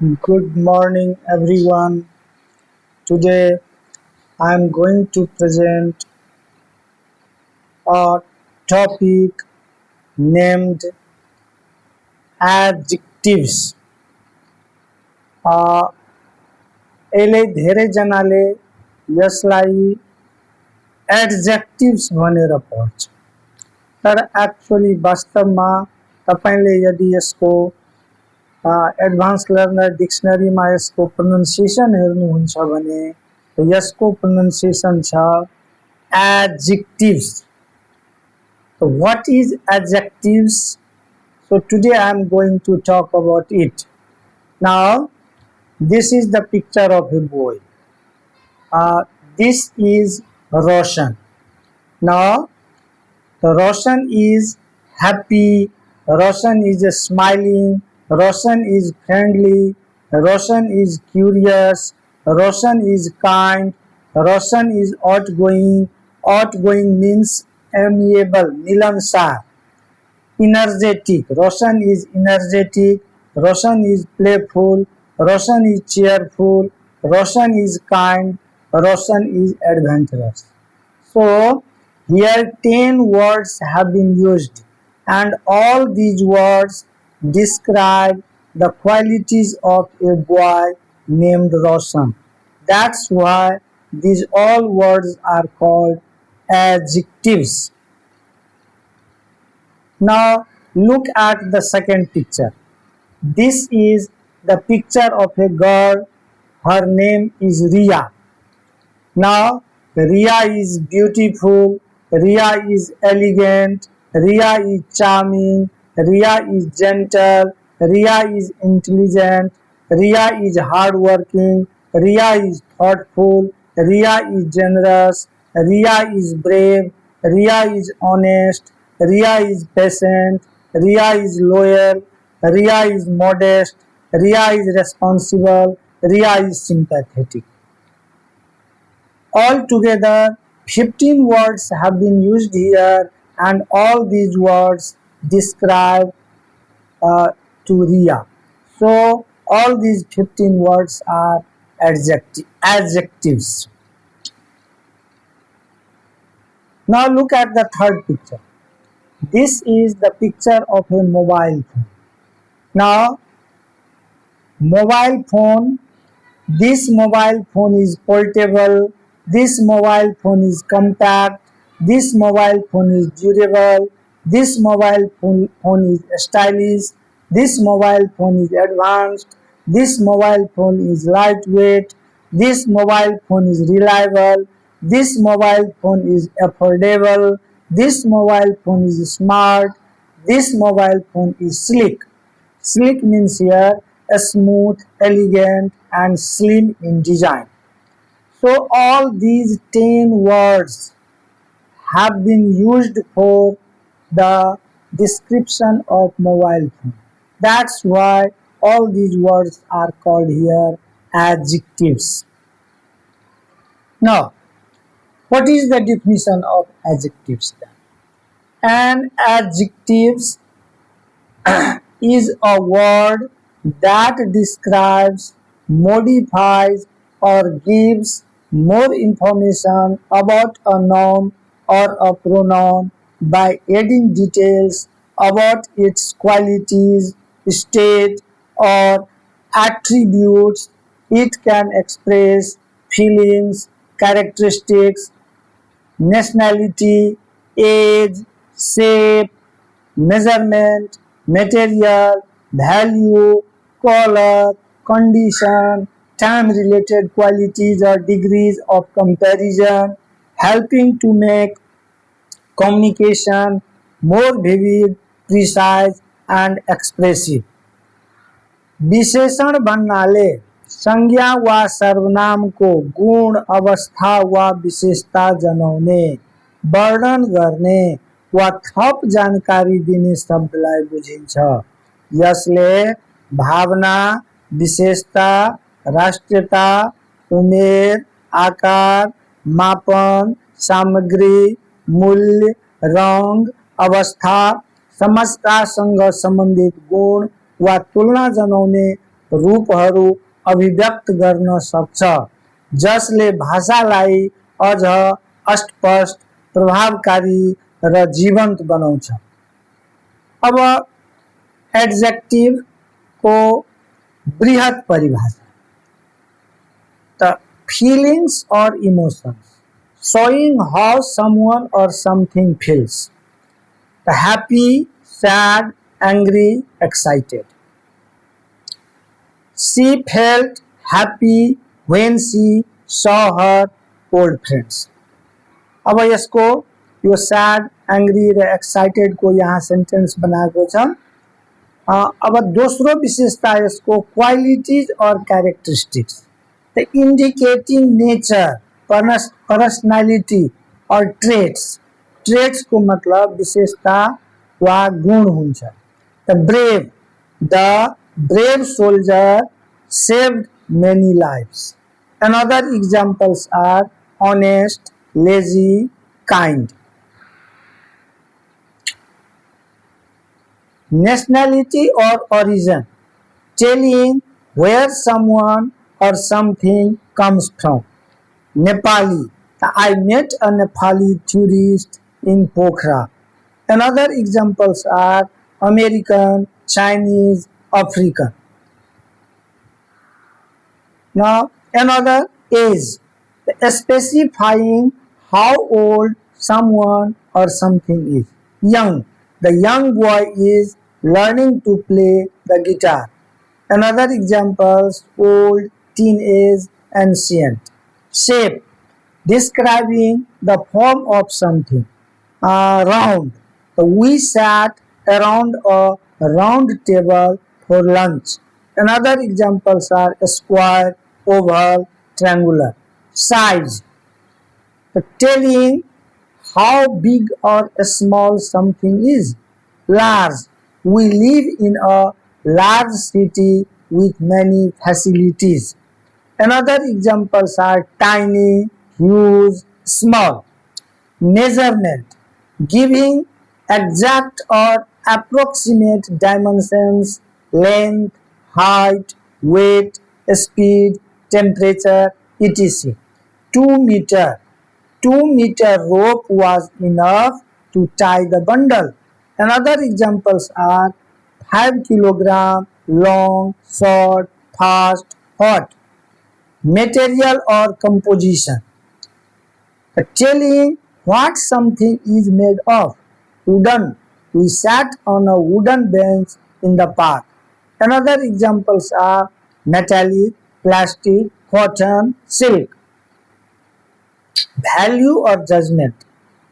Good morning, everyone. Today I am going to present a topic named adjectives. अ, यसले धेरैजनाले यसलाई एडजेक्टिभ्स भनेर पढ्छ तर एक्चुअली वास्तवमा तपाईँले यदि यसको एडभान्स लर्नर डिक्सनरीमा यसको प्रोनाउन्सिएसन हेर्नुहुन्छ भने यसको प्रोनाउन्सिएसन छ adjectives. So what is adjectives? So today I am going to talk about it. Now this is the picture of a boy. This is Roshan. Now Roshan is happy, Roshan is smiling, Roshan is friendly, Roshan is curious, Roshan is kind, Roshan is outgoing. Outgoing means amiable, milansar. Energetic, Roshan is energetic, Roshan is playful, Roshan is cheerful, Roshan is kind, Roshan is adventurous. So here 10 words have been used and all these words describe the qualities of a boy named Roshan. That's why these all words are called adjectives. Now look at the second picture. This is the picture of a girl. Her name is Ria. Now Ria is beautiful, Ria is elegant, Ria is charming, Ria is gentle, Ria is intelligent, Ria is hardworking, Ria is thoughtful, Ria is generous, Ria is brave, Ria is honest, Ria is patient, Ria is loyal, Ria is modest, Ria is responsible, Ria is sympathetic. Altogether, 15 words have been used here, and all these words describe to Ria. So, all these 15 words are adjectives. Now, look at the third picture. This is the picture of a mobile phone. Now, mobile phone, this mobile phone is portable, this mobile phone is compact, this mobile phone is durable, this mobile phone is stylish, this mobile phone is advanced, this mobile phone is lightweight, this mobile phone is reliable, this mobile phone is affordable, this mobile phone is smart, this mobile phone is sleek. Sleek means here a smooth, elegant and slim in design. So all these 10 words have been used for the description of mobile phone. That's why all these words are called here adjectives. Now, what is the definition of adjectives then? An adjectives is a word that describes, modifies, or gives more information about a noun or a pronoun by adding details about its qualities, state, or attributes. It can express feelings, characteristics, nationality, age, shape, measurement, material, value, color, condition, time-related qualities or degrees of comparison, helping to make communication more vivid, precise, and expressive. विशेषण भन्नाले संज्ञा वा सर्वनामको गुण अवस्था वा विशेषता जनाउने वर्णन गर्ने वा थप जानकारी दिने शब्दलाई बुझिन्छ। यसले भावना, विशेषता, राष्ट्रियता, उमेर, आकार, मापन, सामग्री, मूल्य, रंग, अवस्था, समझतासँग सम्बन्धित गुण वा तुलना जनाउने रूपहरू अभिव्यक्त गर्न सक्छ, जसले भाषालाई अझ अस्पष्ट, प्रभावकारी र जीवन्त बनाउँछ। अब एडजेक्टिभ को बृहत परिभाषा त feelings or emotions, showing how someone or something feels. The happy, sad, angry, excited. She felt happy when she saw her old friends. अब यसको यो sad, angry र excited को यहाँ सेन्टेन्स बनाएको छ। अब दोस्रो विशेषता यसको क्वालिटीज और characteristics, the indicating nature, personality और ट्रेट्स। ट्रेट्स को मतलब विशेषता वा गुण हुन्छ। The brave soldier saved many lives. Another examples are honest, lazy, kind. Nationality or origin, telling where someone or something comes from. Nepali, I met a Nepali tourist in Pokhara. Another examples are American, Chinese, African. Now another age, specifying how old someone or something is. Young, the young boy is learning to play the guitar. Another examples, old, teenage, ancient. Shape, describing the form of something. Round, we sat around a round table for lunch. Another examples are square, oval, triangular. Size, telling how big or small something is. Large, we live in a large city with many facilities. Another examples are tiny, huge, small. Measurement, giving exact or approximate dimensions, length, height, weight, speed, temperature, etc. 2 meter. 2-meter rope was enough to tie the bundle. Another examples are 5 kilogram, long, short, fast, hot. Material or composition, telling what something is made of. Wooden, we sat on a wooden bench in the park. Another examples are metallic, plastic, cotton, silk. Value or judgment,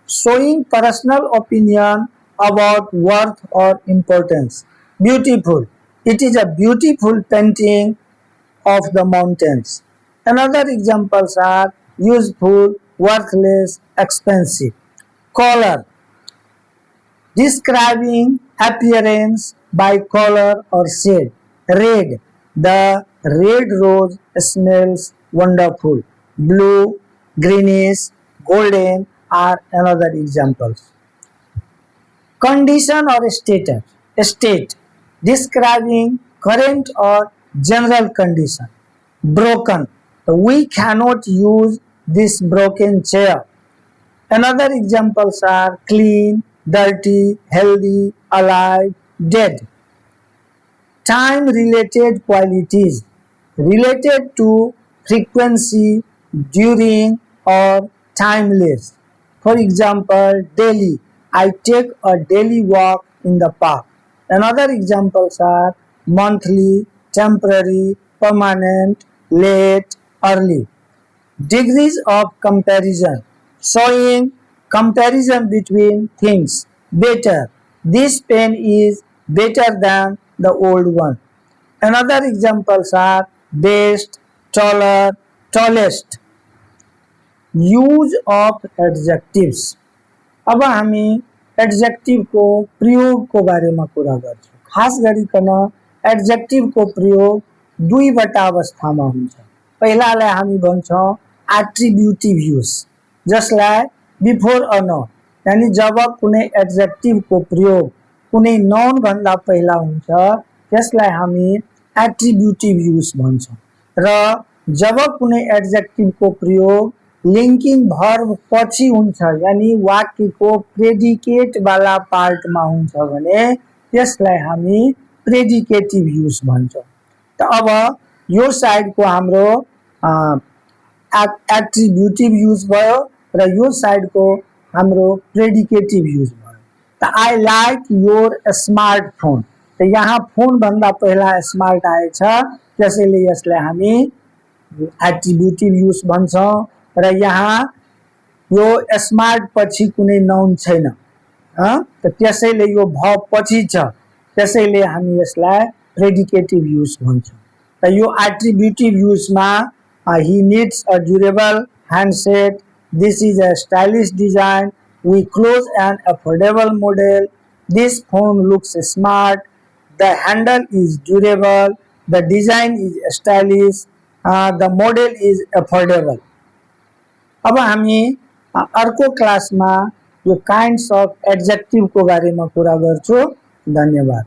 showing personal opinion about worth or importance. Beautiful, it is a beautiful painting of the mountains. Another examples are useful, worthless, expensive. Color, describing appearance by color or shade. Red, the red rose smells wonderful. Blue, greenish, golden are another examples. Condition or status, state, describing current or general condition. Broken, we cannot use this broken chair. Another examples are clean, dirty, healthy, alive, dead. Time related qualities, related to frequency, during, or timeless. For example, daily, I take a daily walk in the park. Another examples are monthly, temporary, permanent, late, early. Degrees of comparison, showing comparison between things. Better, this pen is better than the old one. Another examples are best, taller, tallest. Use of adjectives, अब हामी adjective को प्रयोग को बारे में कुरा गर्छौं। खास गरिकन एडजेक्टिव को प्रयोग दुईवटा अवस्था में हुन्छ। पहिलालाई हामी भन्छौं एट्रिब्युटिभ युज, जसलाई बिफोर अ नाउन, यानी जब कुनै एडजेक्टिव को प्रयोग कुनै नाउन भन्दा पहिला हुन्छ त्यसलाई हामी एट्रिब्युटिभ युज भन्छौँ। र जब कुनै एड्जेक्टिभको प्रयोग लिङ्किङ भर्ब पछि हुन्छ, यानि वाक्यको प्रेडिकेटवाला पार्टमा हुन्छ भने त्यसलाई हामी प्रेडिकेटिभ युज भन्छौँ। त अब यो साइडको हाम्रो एट्रिब्युटिभ युज भयो र यो साइडको हाम्रो प्रेडिकेटिभ युज भयो। त आई लाइक योर स्मार्टफोन, त यहाँ फोन भन्दा पहिला स्मार्ट आएछ, त्यसैले यसलाई हामी एट्रिब्युटिभ युज भन्छौँ। र यहाँ यो स्मार्ट पछि कुनै नाउन छैन, त त्यसैले यो भर्ब पछि छ, त्यसैले हामी यसलाई प्रेडिकेटिभ युज भन्छौँ। त यो एट्रिब्युटिभ युजमा he needs a durable handset, this is a stylish design, we close an affordable model, this phone looks smart, the handle is durable, the design is stylish, the model is affordable। अब हामी अर्को क्लासमा यो kinds of एड्जेक्टिभको बारेमा कुरा गर्छौँ। धन्यवाद।